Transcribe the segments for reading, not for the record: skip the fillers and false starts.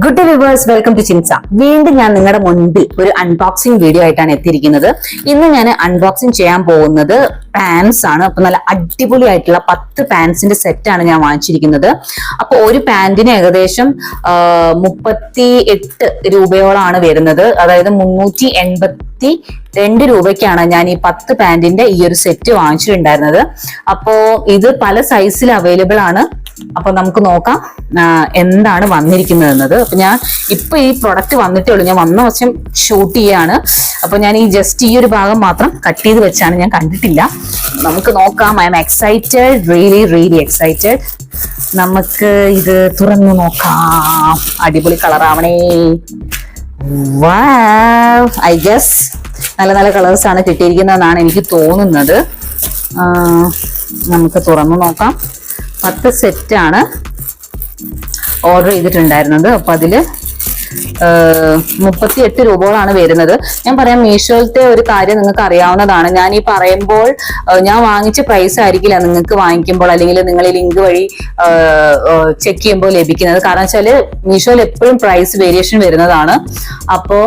Good day viewers, welcome to ചിൻസ. വീണ്ടും ഞാൻ നിങ്ങളുടെ മുൻപിൽ ഒരു അൺബോക്സിംഗ് വീഡിയോ ആയിട്ടാണ് എത്തിയിരിക്കുന്നത്. ഇന്ന് ഞാൻ അൺബോക്സിംഗ് ചെയ്യാൻ പോകുന്നത് പാൻസ് ആണ്. അപ്പൊ നല്ല അടിപൊളിയായിട്ടുള്ള 10 പാൻസിന്റെ സെറ്റാണ് ഞാൻ വാങ്ങിച്ചിരിക്കുന്നത്. അപ്പൊ ഒരു പാന്റിന് ഏകദേശം 38 രൂപയോളാണ് വരുന്നത്. അതായത് 382 രൂപയ്ക്കാണ് ഞാൻ ഈ 10 പാന്റിന്റെ ഈ ഒരു സെറ്റ് വാങ്ങിച്ചിട്ടുണ്ടായിരുന്നത്. അപ്പോ ഇത് പല സൈസിൽ അവൈലബിൾ ആണ്. അപ്പൊ നമുക്ക് നോക്കാം എന്താണ് വന്നിരിക്കുന്നത് എന്നത്. അപ്പൊ ഞാൻ ഇപ്പൊ ഈ പ്രൊഡക്റ്റ് വന്നിട്ടേ ഉള്ളൂ, ഞാൻ വന്ന വശം ഷൂട്ട് ചെയ്യാണ്. അപ്പൊ ഞാൻ ഈ ജസ്റ്റ് ഈ ഒരു ഭാഗം മാത്രം കട്ട് ചെയ്ത് വെച്ചാണ്, ഞാൻ കണ്ടിട്ടില്ല. നമുക്ക് നോക്കാം. I M excited, really excited. നമുക്ക് ഇത് തുറന്നു നോക്കാം. അടിപൊളി കളറാവണേ. വാവ്, ഐ ഗസ് നല്ല നല്ല കളേഴ്സ് ആണ് കിട്ടിയിരിക്കുന്നതെന്നാണ് എനിക്ക് തോന്നുന്നത്. നമുക്ക് തുറന്നു നോക്കാം. 10 സെറ്റാണ് ഓർഡർ ചെയ്തിട്ടുണ്ടായിരുന്നത്. അപ്പൊ അതില് 38 രൂപകളാണ് വരുന്നത്. ഞാൻ പറയാം, മീഷോയിലത്തെ ഒരു കാര്യം നിങ്ങൾക്ക് അറിയാവുന്നതാണ്. ഞാൻ ഈ പറയുമ്പോൾ ഞാൻ വാങ്ങിച്ച പ്രൈസ് ആയിരിക്കില്ല നിങ്ങൾക്ക് വാങ്ങിക്കുമ്പോൾ അല്ലെങ്കിൽ നിങ്ങൾ ഈ ലിങ്ക് വഴി ചെക്ക് ചെയ്യുമ്പോൾ ലഭിക്കുന്നത്. കാരണം വെച്ചാല് മീഷോയിൽ എപ്പോഴും പ്രൈസ് വേരിയേഷൻ വരുന്നതാണ്. അപ്പോ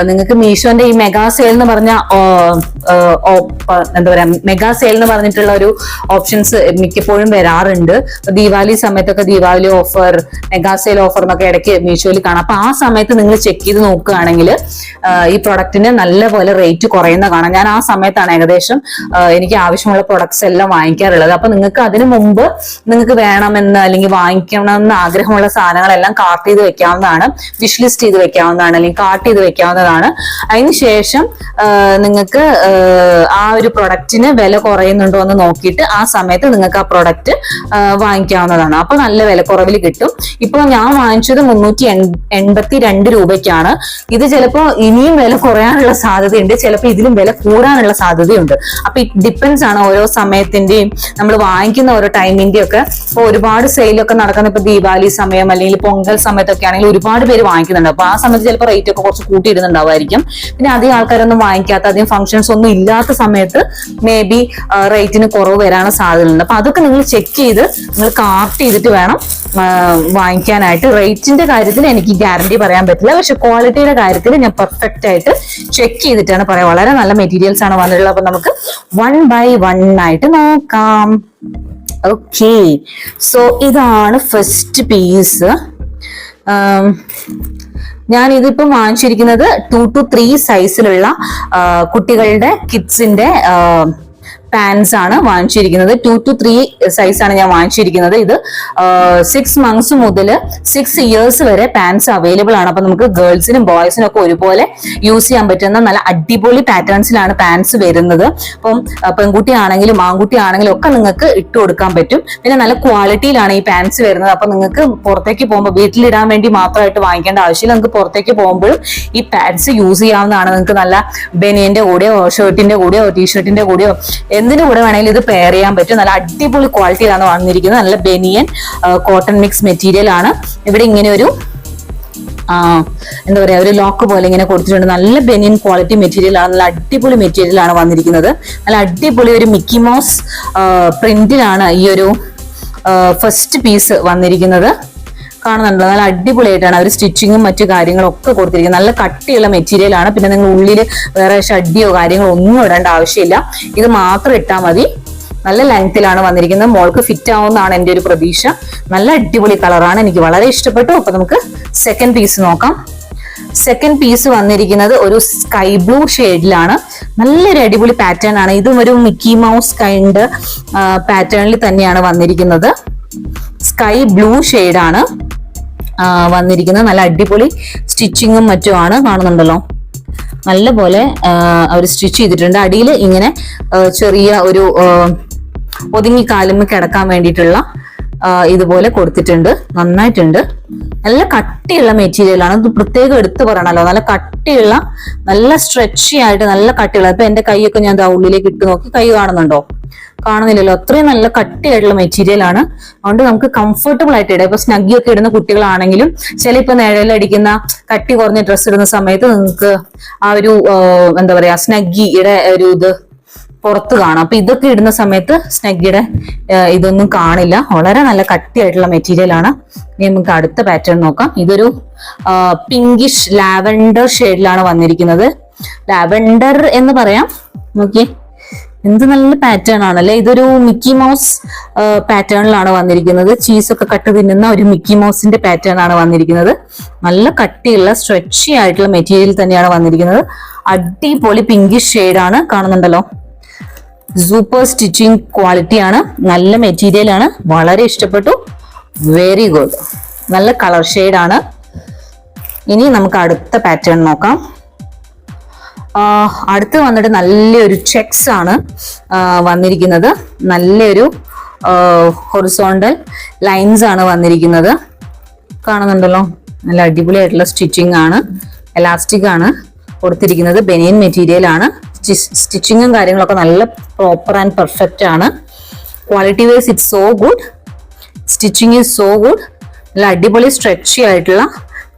നിങ്ങൾക്ക് മീഷോന്റെ ഈ മെഗാ സെയിൽ എന്ന് പറഞ്ഞ എന്താ പറയാ, മെഗാ സെയിൽ എന്ന് പറഞ്ഞിട്ടുള്ള ഒരു ഓപ്ഷൻസ് മിക്കപ്പോഴും വരാറുണ്ട്. ദീപാവലി സമയത്തൊക്കെ Deepavali offer, mega sale offer എന്നൊക്കെ ഇടയ്ക്ക് മീഷോയിൽ കാണാം. അപ്പൊ ആ സമയത്ത് നിങ്ങൾ ചെക്ക് ചെയ്ത് നോക്കുകയാണെങ്കിൽ ഈ പ്രൊഡക്റ്റിന് നല്ലപോലെ റേറ്റ് കുറയുന്ന കാണാം. ഞാൻ ആ സമയത്താണ് ഏകദേശം എനിക്ക് ആവശ്യമുള്ള പ്രൊഡക്ട്സ് എല്ലാം വാങ്ങിക്കാറുള്ളത്. അപ്പൊ നിങ്ങൾക്ക് അതിനു മുമ്പ് നിങ്ങൾക്ക് വേണമെന്ന് അല്ലെങ്കിൽ വാങ്ങിക്കണമെന്ന് ആഗ്രഹമുള്ള സാധനങ്ങളെല്ലാം കാർട്ട് ചെയ്ത് വെക്കാവുന്നതാണ്, വിഷ് ലിസ്റ്റ് ചെയ്ത് വെക്കാവുന്നതാണ്, അല്ലെങ്കിൽ കാർട്ട് ചെയ്ത് വെക്കാവുന്നതാണ്. അതിനുശേഷം നിങ്ങൾക്ക് ആ ഒരു പ്രൊഡക്റ്റിന് വില കുറയുന്നുണ്ടോ എന്ന് നോക്കിയിട്ട് ആ സമയത്ത് നിങ്ങൾക്ക് ആ പ്രൊഡക്റ്റ് വാങ്ങിക്കാവുന്നതാണ്. അപ്പൊ നല്ല വില കുറവിൽ കിട്ടും. ഇപ്പൊ ഞാൻ വാങ്ങിച്ചത് 382 രൂപയ്ക്കാണ്. ഇത് ചിലപ്പോ ഇനിയും വില കുറയാനുള്ള സാധ്യതയുണ്ട്, ചിലപ്പോൾ ഇതിലും വില കൂടാനുള്ള സാധ്യതയുണ്ട്. അപ്പൊ ഇറ്റ് ഡിപ്പെൻസ് ആണ് ഓരോ സമയത്തിന്റെയും നമ്മൾ വാങ്ങിക്കുന്ന ഓരോ ടൈമിന്റെയും ഒക്കെ. ഇപ്പൊ ഒരുപാട് സെയിലൊക്കെ നടക്കുന്ന ഇപ്പൊ ദീപാവലി സമയം അല്ലെങ്കിൽ പൊങ്കൽ സമയത്തൊക്കെ ആണെങ്കിൽ ഒരുപാട് പേര് വാങ്ങിക്കുന്നുണ്ട്. അപ്പൊ ആ സമയത്ത് ചിലപ്പോൾ റേറ്റ് ഒക്കെ കുറച്ച് കൂട്ടിയിടുന്നുണ്ടാവുമായിരിക്കും. പിന്നെ അധികം ആൾക്കാരൊന്നും വാങ്ങിക്കാത്ത, അധികം ഫംഗ്ഷൻസ് ഒന്നും ഇല്ലാത്ത സമയത്ത് മേ ബി റേറ്റിന് കുറവ് വരാനുള്ള സാധ്യതയുണ്ട്. അപ്പൊ അതൊക്കെ നിങ്ങൾ ചെക്ക് ചെയ്ത് നിങ്ങൾ കാർട്ട് ചെയ്തിട്ട് വേണം വാങ്ങിക്കാനായിട്ട്. റേറ്റിന്റെ കാര്യത്തിൽ എനിക്ക് ഗ്യാരണ്ടി പറയാൻ പറ്റില്ല, പക്ഷെ ക്വാളിറ്റിയുടെ കാര്യത്തിൽ ഞാൻ പെർഫെക്റ്റ് ആയിട്ട് ചെക്ക് ചെയ്തിട്ടാണ് പറയാം. വളരെ നല്ല മെറ്റീരിയൽസ് ആണ് വന്നിട്ടുള്ളത്. അപ്പൊ നമുക്ക് 1 by 1 ആയിട്ട് നോക്കാം. ഓക്കെ, സോ ഇതാണ് ഫസ്റ്റ് പീസ്. ഞാൻ ഇതിപ്പം വാങ്ങിച്ചിരിക്കുന്നത് 2 to 3 സൈസിലുള്ള കുട്ടികളുടെ കിഡ്സിന്റെ പാൻസ് ആണ് വാങ്ങിച്ചിരിക്കുന്നത്. 2 to 3 സൈസാണ് ഞാൻ വാങ്ങിച്ചിരിക്കുന്നത്. ഇത് 6 months മുതൽ 6 years വരെ പാൻസ് അവൈലബിൾ ആണ്. അപ്പൊ നമുക്ക് ഗേൾസിനും ബോയ്സിനും ഒക്കെ ഒരുപോലെ യൂസ് ചെയ്യാൻ പറ്റുന്ന നല്ല അടിപൊളി പാറ്റേൺസിലാണ് പാൻസ് വരുന്നത്. അപ്പം പെൺകുട്ടി ആണെങ്കിലും ആൺകുട്ടി ആണെങ്കിലും ഒക്കെ നിങ്ങൾക്ക് ഇട്ട് കൊടുക്കാൻ പറ്റും. പിന്നെ നല്ല ക്വാളിറ്റിയിലാണ് ഈ പാൻസ് വരുന്നത്. അപ്പൊ നിങ്ങൾക്ക് പുറത്തേക്ക് പോകുമ്പോൾ വീട്ടിലിടാൻ വേണ്ടി മാത്രമായിട്ട് വാങ്ങിക്കേണ്ട ആവശ്യമില്ല. നിങ്ങൾക്ക് പുറത്തേക്ക് പോകുമ്പോഴും ഈ പാൻസ് യൂസ് ചെയ്യാവുന്നതാണ്. നിങ്ങൾക്ക് നല്ല ബനിയന്റെ കൂടെയോ ഷർട്ടിന്റെ കൂടെയോ ടീഷർട്ടിന്റെ കൂടെയോ എന്തിനു കൂടെ വേണമെങ്കിലും ഇത് പെയർ ചെയ്യാൻ പറ്റും. നല്ല അടിപൊളി ക്വാളിറ്റിയിലാണ് വന്നിരിക്കുന്നത്. നല്ല ബനിയൻ കോട്ടൺ മിക്സ് മെറ്റീരിയൽ ആണ്. ഇവിടെ ഇങ്ങനെ ഒരു എന്താ പറയാ, ഒരു ലോക്ക് പോലെ ഇങ്ങനെ കൊടുത്തിട്ടുണ്ട്. നല്ല ബനിയൻ ക്വാളിറ്റി മെറ്റീരിയൽ ആണ്. നല്ല അടിപൊളി മെറ്റീരിയൽ ആണ് വന്നിരിക്കുന്നത്. നല്ല അടിപൊളി ഒരു മിക്കി മൗസ് പ്രിന്റിലാണ് ഈ ഒരു ഫസ്റ്റ് പീസ് വന്നിരിക്കുന്നത്. കാണുന്നുണ്ടോ? നല്ല അടിപൊളിയായിട്ടാണ് അവർ സ്റ്റിച്ചിങ്ങും മറ്റു കാര്യങ്ങളും ഒക്കെ കൊടുത്തിരിക്കുന്നത്. നല്ല കട്ടിയുള്ള മെറ്റീരിയൽ ആണ്. പിന്നെ നിങ്ങൾ ഉള്ളിൽ വേറെ ഷഡ്ഡിയോ കാര്യങ്ങളോ ഒന്നും ഇടേണ്ട ആവശ്യമില്ല, ഇത് മാത്രം ഇട്ടാൽ മതി. നല്ല ലെങ്തിലാണ് വന്നിരിക്കുന്നത്. മോൾക്ക് ഫിറ്റ് ആവുന്നതാണ് എൻ്റെ ഒരു പ്രതീക്ഷ. നല്ല അടിപൊളി കളറാണ്, എനിക്ക് വളരെ ഇഷ്ടപ്പെട്ടു. അപ്പൊ നമുക്ക് സെക്കൻഡ് പീസ് നോക്കാം. സെക്കൻഡ് പീസ് വന്നിരിക്കുന്നത് ഒരു സ്കൈ ബ്ലൂ ഷെയ്ഡിലാണ്. നല്ലൊരു അടിപൊളി പാറ്റേൺ ആണ്. ഇതും ഒരു മിക്കി മൗസ് കൈൻഡ് പാറ്റേണിൽ തന്നെയാണ് വന്നിരിക്കുന്നത്. സ്കൈ ബ്ലൂ ഷെയ്ഡാണ് വന്നിരിക്കുന്നത്. നല്ല അടിപൊളി സ്റ്റിച്ചിങ്ങും മറ്റുമാണ്. കാണുന്നുണ്ടല്ലോ, നല്ല പോലെ അവർ സ്റ്റിച്ച് ചെയ്തിട്ടുണ്ട്. അടിയിൽ ഇങ്ങനെ ചെറിയ ഒരു ഒതുങ്ങി കാലുമ്മ കിടക്കാൻ വേണ്ടിയിട്ടുള്ള ഇതുപോലെ കൊടുത്തിട്ടുണ്ട്. നന്നായിട്ടുണ്ട്. നല്ല കട്ടിയുള്ള മെറ്റീരിയൽ ആണ്. ഇത് പ്രത്യേകം എടുത്തു പറയണല്ലോ, നല്ല കട്ടിയുള്ള, നല്ല സ്ട്രെച്ചി ആയിട്ട് നല്ല കട്ടിയുള്ള. ഇപ്പൊ എന്റെ കൈയൊക്കെ ഞാൻ ഉള്ളിലേക്ക് ഇട്ട് നോക്കി, കൈ കാണുന്നുണ്ടോ? കാണുന്നില്ലല്ലോ, അത്രയും നല്ല കട്ടിയായിട്ടുള്ള മെറ്റീരിയൽ ആണ്. അതുകൊണ്ട് നമുക്ക് കംഫർട്ടബിൾ ആയിട്ട് ഇടാം. ഇപ്പൊ സ്നഗ്ഗി ഒക്കെ ഇടുന്ന കുട്ടികളാണെങ്കിലും ചില ഇപ്പൊ നിഴലടിക്കുന്ന കട്ടി കുറഞ്ഞ ഡ്രസ്സ് ഇടുന്ന സമയത്ത് നിങ്ങൾക്ക് ആ ഒരു എന്താ പറയാ സ്നഗ്ഗിയുടെ ഒരു ഇത് പുറത്ത് കാണാം. അപ്പൊ ഇതൊക്കെ ഇടുന്ന സമയത്ത് സ്നഗ്ഗിയുടെ ഇതൊന്നും കാണില്ല. വളരെ നല്ല കട്ടിയായിട്ടുള്ള മെറ്റീരിയൽ ആണ്. ഇനി നമുക്ക് അടുത്ത പാറ്റേൺ നോക്കാം. ഇതൊരു പിങ്കിഷ് ലാവൻഡർ ഷെയ്ഡിലാണ് വന്നിരിക്കുന്നത്. ലാവൻഡർ എന്ന് പറയാം. നോക്കിയേ, എന്ത് നല്ല പാറ്റേൺ ആണല്ലേ. ഇതൊരു മിക്കി മൗസ് പാറ്റേണിലാണ് വന്നിരിക്കുന്നത്. ചീസൊക്കെ കട്ട് തിന്നുന്ന ഒരു മിക്കി മൗസിന്റെ പാറ്റേൺ ആണ് വന്നിരിക്കുന്നത്. നല്ല കട്ടിയുള്ള സ്ട്രെച്ചി ആയിട്ടുള്ള മെറ്റീരിയൽ തന്നെയാണ് വന്നിരിക്കുന്നത്. അടിപൊളി പിങ്കിഷ് ഷെയ്ഡാണ്, കാണുന്നുണ്ടല്ലോ. സൂപ്പർ സ്റ്റിച്ചിങ് ക്വാളിറ്റി ആണ്, നല്ല മെറ്റീരിയൽ ആണ്, വളരെ ഇഷ്ടപ്പെട്ടു. വെരി ഗുഡ്, നല്ല കളർ ഷെയ്ഡാണ്. ഇനി നമുക്ക് അടുത്ത പാറ്റേൺ നോക്കാം. അടുത്ത് വന്നിട്ട് നല്ലൊരു ചെക്സ് ആണ് വന്നിരിക്കുന്നത്. നല്ലൊരു ഹൊറിസോണ്ടൽ ലൈൻസ് ആണ് വന്നിരിക്കുന്നത്, കാണുന്നുണ്ടല്ലോ. നല്ല അടിപൊളിയായിട്ടുള്ള സ്റ്റിച്ചിങ് ആണ്, എലാസ്റ്റിക് ആണ് കൊടുത്തിരിക്കുന്നത്. ബനിയൻ മെറ്റീരിയൽ ആണ്. സ്റ്റിച്ചിങ്ങും കാര്യങ്ങളൊക്കെ നല്ല പ്രോപ്പർ ആൻഡ് പെർഫെക്റ്റ് ആണ്. Quality wise it's so good. Stitching is so good. നല്ല അടിപൊളി സ്ട്രെച്ചി ആയിട്ടുള്ള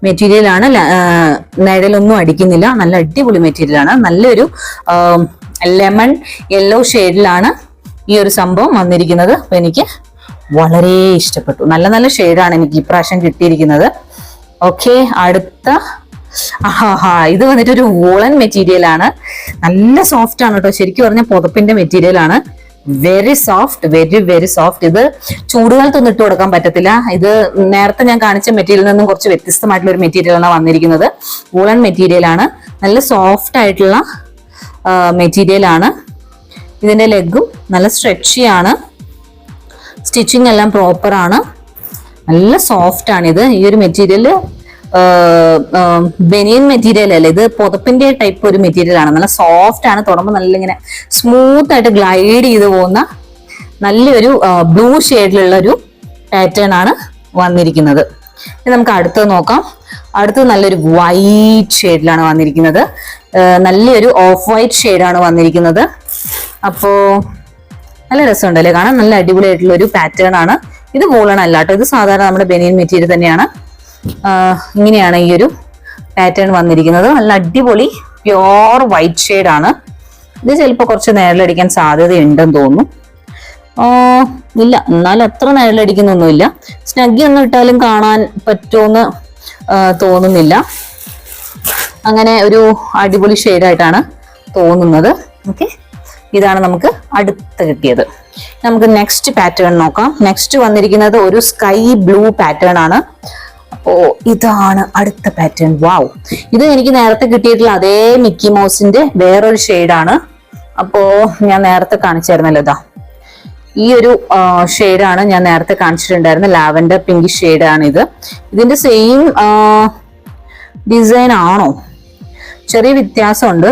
മെറ്റീരിയൽ ആണ്. നിഴലൊന്നും അടിക്കുന്നില്ല. നല്ല അടിപൊളി മെറ്റീരിയൽ ആണ്. നല്ലൊരു ലെമൺ യെല്ലോ ഷെയ്ഡിലാണ് ഈ ഒരു സംഭവം വന്നിരിക്കുന്നത്. അപ്പൊ എനിക്ക് വളരെ ഇഷ്ടപ്പെട്ടു. നല്ല നല്ല ഷെയ്ഡാണ് എനിക്ക് ഇപ്രാവശ്യം കിട്ടിയിരിക്കുന്നത്. ഓക്കെ, അടുത്ത ഇത് വന്നിട്ട് ഒരു വൂളൻ മെറ്റീരിയൽ ആണ്. നല്ല സോഫ്റ്റ് ആണ് കേട്ടോ. ശരിക്കും പറഞ്ഞ പുതപ്പിന്റെ മെറ്റീരിയൽ ആണ്. Very soft, very very soft. ഇത് ചൂടുകാലത്തൊന്നും ഇട്ട് കൊടുക്കാൻ പറ്റത്തില്ല. ഇത് നേരത്തെ ഞാൻ കാണിച്ച മെറ്റീരിയലിൽ നിന്നും കുറച്ച് വ്യത്യസ്തമായിട്ടുള്ള ഒരു മെറ്റീരിയൽ ആണ് വന്നിരിക്കുന്നത്. വൂളൻ മെറ്റീരിയൽ ആണ്. നല്ല സോഫ്റ്റ് ആയിട്ടുള്ള മെറ്റീരിയൽ ആണ്. ഇതിന്റെ ലെഗും നല്ല സ്ട്രെച്ചി ആണ്. സ്റ്റിച്ചിങ് എല്ലാം പ്രോപ്പർ ആണ്. നല്ല സോഫ്റ്റ് ആണ് ഇത്. ഈ ഒരു മെറ്റീരിയൽ ബനിയൻ മെറ്റീരിയൽ അല്ല, ഇത് പുതപ്പിന്റെ ടൈപ്പ് ഒരു മെറ്റീരിയൽ ആണ്. നല്ല സോഫ്റ്റ് ആണ്. തുടങ്ങുമ്പോൾ നല്ല ഇങ്ങനെ സ്മൂത്ത് ആയിട്ട് ഗ്ലൈഡ് ചെയ്ത് പോകുന്ന നല്ലൊരു ബ്ലൂ ഷെയ്ഡിലുള്ള ഒരു പാറ്റേൺ ആണ് വന്നിരിക്കുന്നത്. ഇനി നമുക്ക് അടുത്തത് നോക്കാം. അടുത്തത് നല്ലൊരു വൈറ്റ് ഷെയ്ഡിലാണ് വന്നിരിക്കുന്നത്. നല്ലൊരു ഓഫ് വൈറ്റ് ഷെയ്ഡാണ് വന്നിരിക്കുന്നത്. അപ്പോ നല്ല രസമുണ്ടല്ലേ കാണാൻ. നല്ല അടിപൊളിയായിട്ടുള്ള ഒരു പാറ്റേൺ ആണ്. ഇത് വൂളൺ അല്ല കേട്ടോ, ഇത് സാധാരണ നമ്മുടെ ബനിയൻ മെറ്റീരിയൽ തന്നെയാണ്. ഇങ്ങനെയാണ് ഈ ഒരു പാറ്റേൺ വന്നിരിക്കുന്നത്. നല്ല അടിപൊളി പ്യോർ വൈറ്റ് ഷെയ്ഡ് ആണ്. ഇത് ചിലപ്പോൾ കുറച്ച് നിഴലടിക്കാൻ സാധ്യതയുണ്ടെന്ന് തോന്നുന്നു. ഇല്ല, എന്നാലും അത്ര നിഴലടിക്കുന്നൊന്നുമില്ല. സ്നഗ്ഗി ഒന്നും ഇട്ടാലും കാണാൻ പറ്റുമെന്ന് തോന്നുന്നില്ല. അങ്ങനെ ഒരു അടിപൊളി ഷെയ്ഡായിട്ടാണ് തോന്നുന്നത്. ഓക്കെ, ഇതാണ് നമുക്ക് അടുത്ത് കിട്ടിയത്. നമുക്ക് നെക്സ്റ്റ് പാറ്റേൺ നോക്കാം. നെക്സ്റ്റ് വന്നിരിക്കുന്നത് ഒരു സ്കൈ ബ്ലൂ പാറ്റേൺ ആണ്. അപ്പോ ഇതാണ് അടുത്ത പാറ്റേൺ. വാവ്, ഇത് എനിക്ക് നേരത്തെ കിട്ടിയിട്ടുള്ള അതേ മിക്കി മൗസിന്റെ വേറൊരു ഷെയ്ഡാണ്. അപ്പോ ഞാൻ നേരത്തെ കാണിച്ചായിരുന്നല്ലോ, ഇതാ ഈ ഒരു ഷെയ്ഡാണ് ഞാൻ നേരത്തെ കാണിച്ചിട്ടുണ്ടായിരുന്നത്. ലാവൻഡർ പിങ്ക് ഷെയ്ഡാണ് ഇത്. ഇതിന്റെ സെയിം ഡിസൈൻ ആണോ? ചെറിയ വ്യത്യാസമുണ്ട്.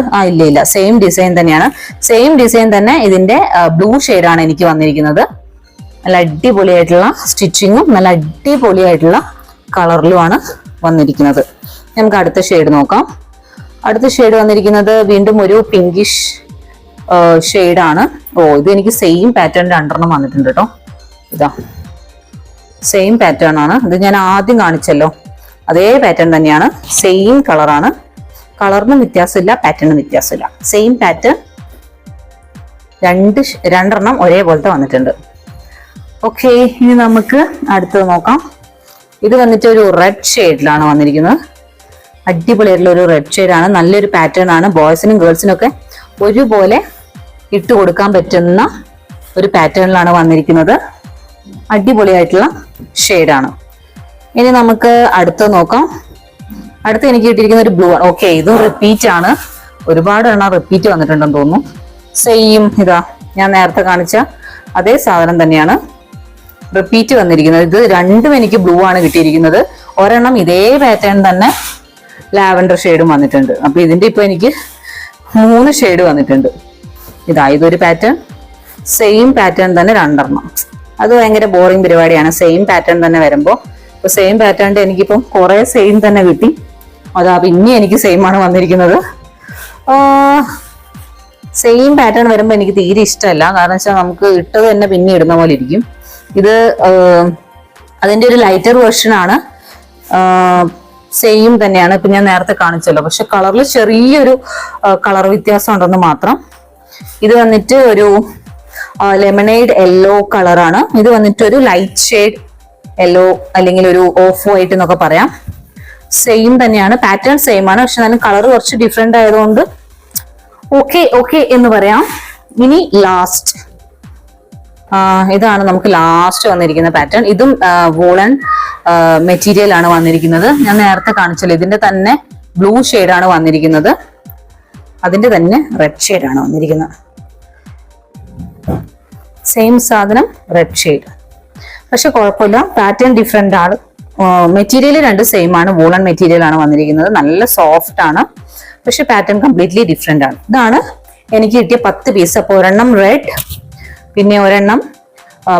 ഇല്ല, സെയിം ഡിസൈൻ തന്നെയാണ്. സെയിം ഡിസൈൻ തന്നെ ഇതിന്റെ ബ്ലൂ ഷെയ്ഡാണ് എനിക്ക് വന്നിരിക്കുന്നത്. നല്ല അടിപൊളിയായിട്ടുള്ള സ്റ്റിച്ചിങ്ങും നല്ല അടിപൊളിയായിട്ടുള്ള കളറിലുമാണ് വന്നിരിക്കുന്നത്. നമുക്ക് അടുത്ത ഷെയ്ഡ് നോക്കാം. അടുത്ത ഷെയ്ഡ് വന്നിരിക്കുന്നത് വീണ്ടും ഒരു പിങ്കിഷ് ഷെയ്ഡാണ്. ഇത് എനിക്ക് സെയിം പാറ്റേണിന്റെ രണ്ടെണ്ണം വന്നിട്ടുണ്ട് കേട്ടോ. ഇതാ സെയിം പാറ്റേൺ ആണ്. ഇത് ഞാൻ ആദ്യം കാണിച്ചല്ലോ, അതേ പാറ്റേൺ തന്നെയാണ്. സെയിം കളറാണ്. കളറിനും വ്യത്യാസമില്ല, പാറ്റേണിനും വ്യത്യാസമില്ല. സെയിം പാറ്റേൺ രണ്ടെണ്ണം ഒരേപോലത്തെ വന്നിട്ടുണ്ട്. ഓക്കെ, ഇനി നമുക്ക് അടുത്തത് നോക്കാം. ഇത് വന്നിട്ട് ഒരു റെഡ് ഷെയ്ഡിലാണ് വന്നിരിക്കുന്നത്. അടിപൊളിയായിട്ടുള്ള ഒരു റെഡ് ഷെയ്ഡാണ്. നല്ലൊരു പാറ്റേൺ ആണ്. ബോയ്സിനും ഗേൾസിനും ഒക്കെ ഒരുപോലെ ഇട്ട് കൊടുക്കാൻ പറ്റുന്ന ഒരു പാറ്റേണിലാണ് വന്നിരിക്കുന്നത്. അടിപൊളിയായിട്ടുള്ള ഷെയ്ഡാണ്. ഇനി നമുക്ക് അടുത്തത് നോക്കാം. അടുത്ത് എനിക്ക് കിട്ടിയിരിക്കുന്ന ഒരു ബ്ലൂ ആണ്. ഓക്കെ, ഇതും റിപ്പീറ്റ് ആണ്. ഒരുപാട് എണ്ണം റിപ്പീറ്റ് വന്നിട്ടുണ്ടെന്ന് തോന്നുന്നു. സെയിം ഇതാ ഞാൻ നേരത്തെ കാണിച്ച അതേ സാധനം തന്നെയാണ് റിപ്പീറ്റ് വന്നിരിക്കുന്നത്. ഇത് രണ്ടും എനിക്ക് ബ്ലൂ ആണ് കിട്ടിയിരിക്കുന്നത്. ഒരെണ്ണം ഇതേ പാറ്റേൺ തന്നെ ലാവൻഡർ ഷെയ്ഡും വന്നിട്ടുണ്ട്. അപ്പൊ ഇതിന്റെ ഇപ്പൊ എനിക്ക് 3 ഷെയ്ഡ് വന്നിട്ടുണ്ട്. ഇതൊരു പാറ്റേൺ, സെയിം പാറ്റേൺ തന്നെ രണ്ടെണ്ണം. അത് ഭയങ്കര ബോറിംഗ് പരിപാടിയാണ് സെയിം പാറ്റേൺ തന്നെ വരുമ്പോ. ഇപ്പൊ സെയിം പാറ്റേണിന്റെ എനിക്കിപ്പം കുറെ സെയിം തന്നെ കിട്ടി. പിന്നെ എനിക്ക് സെയിം ആണ് വന്നിരിക്കുന്നത്. സെയിം പാറ്റേൺ വരുമ്പോൾ എനിക്ക് തീരെ ഇഷ്ടമല്ല. കാരണം വെച്ചാൽ നമുക്ക് ഇട്ടത് തന്നെ പിന്നെ ഇടുന്ന പോലെ ഇരിക്കും. ഇത് അതിന്റെ ഒരു ലൈറ്റർ വെർഷൻ ആണ്. സെയിം തന്നെയാണ്, ഇപ്പൊ ഞാൻ നേരത്തെ കാണിച്ചല്ലോ. പക്ഷെ കളറിൽ ചെറിയൊരു കളർ വ്യത്യാസം ഉണ്ടെന്ന് മാത്രം. ഇത് വന്നിട്ട് ഒരു ലെമണേഡ് യെല്ലോ കളറാണ്. ഇത് വന്നിട്ട് ഒരു ലൈറ്റ് ഷെയ്ഡ് യെല്ലോ അല്ലെങ്കിൽ ഒരു ഓഫ് വൈറ്റ് എന്നൊക്കെ പറയാം. സെയിം തന്നെയാണ്, പാറ്റേൺ സെയിം ആണ്. പക്ഷെ എന്നാലും കളർ കുറച്ച് ഡിഫറെന്റ് ആയതുകൊണ്ട് ഓക്കെ എന്ന് പറയാം. ഇനി ലാസ്റ്റ് ഇതാണ് നമുക്ക് ലാസ്റ്റ് വന്നിരിക്കുന്ന പാറ്റേൺ. ഇതും വൂളൻ മെറ്റീരിയൽ ആണ് വന്നിരിക്കുന്നത്. ഞാൻ നേരത്തെ കാണിച്ചല്ലോ, ഇതിന്റെ തന്നെ ബ്ലൂ ആണ് വന്നിരിക്കുന്നത്, അതിന്റെ തന്നെ റെഡ് ഷെയ്ഡാണ് വന്നിരിക്കുന്നത്. സെയിം സാധനം, റെഡ് ഷെയ്ഡ്. പക്ഷെ കുഴപ്പമില്ല, പാറ്റേൺ ഡിഫറെന്റ് ആണ്. മെറ്റീരിയൽ രണ്ട് സെയിം ആണ്, വൂളൻ മെറ്റീരിയൽ ആണ് വന്നിരിക്കുന്നത്. നല്ല സോഫ്റ്റ് ആണ്, പക്ഷെ പാറ്റേൺ കംപ്ലീറ്റ്ലി ഡിഫറെന്റ് ആണ്. ഇതാണ് എനിക്ക് കിട്ടിയ 10 പീസ്. അപ്പോൾ ഒരെണ്ണം റെഡ്, പിന്നെ ഒരെണ്ണം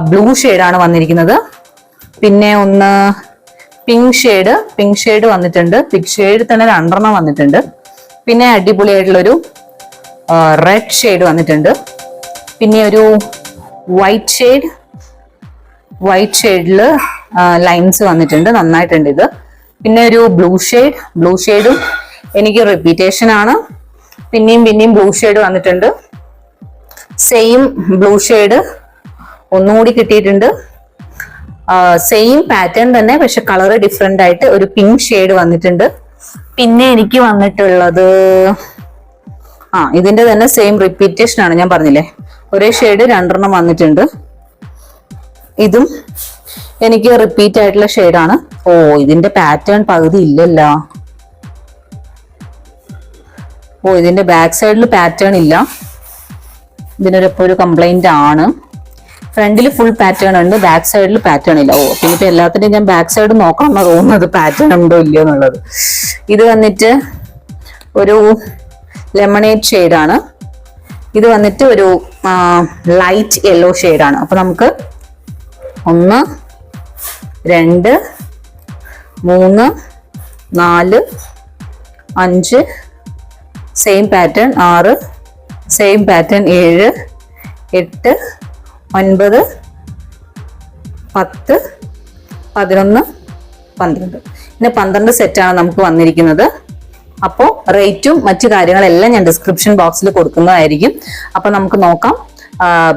ബ്ലൂ ആണ് വന്നിരിക്കുന്നത്, പിന്നെ ഒന്ന് പിങ്ക് ഷെയ്ഡ് വന്നിട്ടുണ്ട്. പിങ്ക് ഷെയ്ഡ് തന്നെ 2 വന്നിട്ടുണ്ട്. പിന്നെ അടിപൊളിയായിട്ടുള്ളൊരു റെഡ് ഷെയ്ഡ് വന്നിട്ടുണ്ട്. പിന്നെ ഒരു വൈറ്റ് ഷെയ്ഡില് ലൈൻസ് വന്നിട്ടുണ്ട്, നന്നായിട്ടുണ്ട് ഇത്. പിന്നെ ഒരു ബ്ലൂ ഷെയ്ഡും എനിക്ക് റിപ്പീറ്റേഷൻ ആണ്. പിന്നെയും ബ്ലൂ ഷെയ്ഡ് വന്നിട്ടുണ്ട്. സെയിം ബ്ലൂ ഷെയ്ഡ് ഒന്നുകൂടി കിട്ടിയിട്ടുണ്ട്. സെയിം പാറ്റേൺ തന്നെ, പക്ഷെ കളർ ഡിഫറെന്റ് ആയിട്ട് ഒരു പിങ്ക് ഷെയ്ഡ് വന്നിട്ടുണ്ട്. പിന്നെ എനിക്ക് വന്നിട്ടുള്ളത് ഇതിന്റെ തന്നെ സെയിം റിപ്പീറ്റേഷൻ ആണ്. ഞാൻ പറഞ്ഞില്ലേ, ഒരേ ഷെയ്ഡ് 2 വന്നിട്ടുണ്ട്. ഇതും എനിക്ക് റിപ്പീറ്റ് ആയിട്ടുള്ള ഷെയ്ഡാണ്. ഇതിന്റെ പാറ്റേൺ പകുതി ഇല്ലല്ലോ. ഇതിന്റെ ബാക്ക് സൈഡിൽ പാറ്റേൺ ഇല്ല. ഇതിനൊരിപ്പോ ഒരു കംപ്ലൈന്റ് ആണ്. ഫ്രണ്ടിൽ ഫുൾ പാറ്റേൺ ഉണ്ട്, ബാക്ക് സൈഡിൽ പാറ്റേൺ ഇല്ല. പിന്നെ ഇപ്പൊ എല്ലാത്തിന്റെയും ഞാൻ ബാക്ക് സൈഡ് നോക്കണം എന്നാ തോന്നുന്നത്, പാറ്റേൺ ഉണ്ടോ ഇല്ലയോ എന്നുള്ളത്. ഇത് വന്നിട്ട് ഒരു ലെമണേഡ് ഷെയ്ഡാണ്. ഇത് വന്നിട്ട് ഒരു ലൈറ്റ് യെല്ലോ ഷെയ്ഡാണ്. അപ്പൊ നമുക്ക് 1 2 3 4 5 സെയിം പാറ്റേൺ, 6 സെയിം പാറ്റേൺ, 7 8 9 10 11 12. പിന്നെ 12 സെറ്റാണ് നമുക്ക് വന്നിരിക്കുന്നത്. അപ്പോൾ റേറ്റും മറ്റു കാര്യങ്ങളെല്ലാം ഞാൻ ഡിസ്ക്രിപ്ഷൻ ബോക്സിൽ കൊടുക്കുന്നതായിരിക്കും. അപ്പൊ നമുക്ക് നോക്കാം.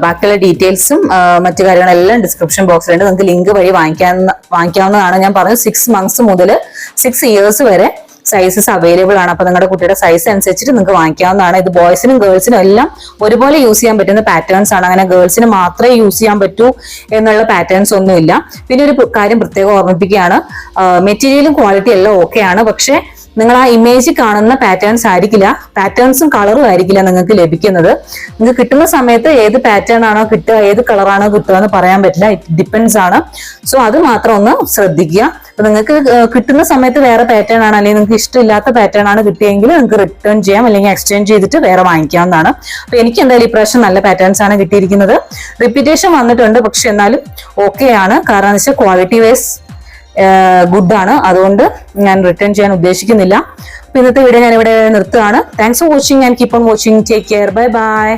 ബാക്കിയുള്ള ഡീറ്റെയിൽസും മറ്റു കാര്യങ്ങളെല്ലാം ഡിസ്ക്രിപ്ഷൻ ബോക്സിലുണ്ട്. നിങ്ങൾക്ക് ലിങ്ക് വഴി വാങ്ങിക്കാവുന്നതാണ്. ഞാൻ പറഞ്ഞത് 6 months മുതൽ 6 years വരെ സൈസസ് അവൈലബിൾ ആണ്. അപ്പൊ നിങ്ങളുടെ കുട്ടിയുടെ സൈസ് അനുസരിച്ചിട്ട് നിങ്ങൾക്ക് വാങ്ങിക്കാവുന്നതാണ്. ഇത് ബോയ്സിനും ഗേൾസിനും എല്ലാം ഒരുപോലെ യൂസ് ചെയ്യാൻ പറ്റുന്ന പാറ്റേൺസ് ആണ്. അങ്ങനെ ഗേൾസിന് മാത്രമേ യൂസ് ചെയ്യാൻ പറ്റൂ എന്നുള്ള പാറ്റേൺസ് ഒന്നുമില്ല. പിന്നെ ഒരു കാര്യം പ്രത്യേകം ഓർമ്മിപ്പിക്കുകയാണ്, മെറ്റീരിയലും ക്വാളിറ്റി എല്ലാം ഓക്കെയാണ്. പക്ഷെ നിങ്ങൾ ആ ഇമേജ് കാണുന്ന പാറ്റേൺസ് ആയിരിക്കില്ല, പാറ്റേൺസും കളറും ആയിരിക്കില്ല നിങ്ങൾക്ക് ലഭിക്കുന്നത്. നിങ്ങൾക്ക് കിട്ടുന്ന സമയത്ത് ഏത് പാറ്റേൺ ആണോ കിട്ടുക, ഏത് കളറാണോ കിട്ടുക എന്ന് പറയാൻ പറ്റില്ല. ഇറ്റ് ഡിപ്പെൻഡ്സ് ആണ്. സോ അത് മാത്രം ഒന്ന് ശ്രദ്ധിക്കുക. അപ്പൊ നിങ്ങൾക്ക് കിട്ടുന്ന സമയത്ത് വേറെ പാറ്റേൺ ആണ്, അല്ലെങ്കിൽ നിങ്ങൾക്ക് ഇഷ്ടമില്ലാത്ത പാറ്റേൺ ആണ് കിട്ടിയെങ്കിൽ നിങ്ങൾക്ക് റിട്ടേൺ ചെയ്യാം, അല്ലെങ്കിൽ എക്സ്ചേഞ്ച് ചെയ്തിട്ട് വേറെ വാങ്ങിക്കാവുന്നതാണ്. അപ്പൊ എനിക്ക് എന്തായാലും ഇപ്രാവശ്യം നല്ല പാറ്റേൺസ് ആണ് കിട്ടിയിരിക്കുന്നത്. റിപ്പീറ്റേഷൻ വന്നിട്ടുണ്ട്, പക്ഷെ എന്നാലും ഓക്കെ ആണ്. കാരണം എന്ന് വെച്ചാൽ ക്വാളിറ്റി വൈസ് ഗുഡ് ആണ്. അതുകൊണ്ട് ഞാൻ റിട്ടേൺ ചെയ്യാൻ ഉദ്ദേശിക്കുന്നില്ല. അപ്പൊ ഇന്നത്തെ വീഡിയോ ഞാൻ ഇവിടെ നിർത്തുകയാണ്. Thanks for watching and keep on watching. Take care. Bye bye.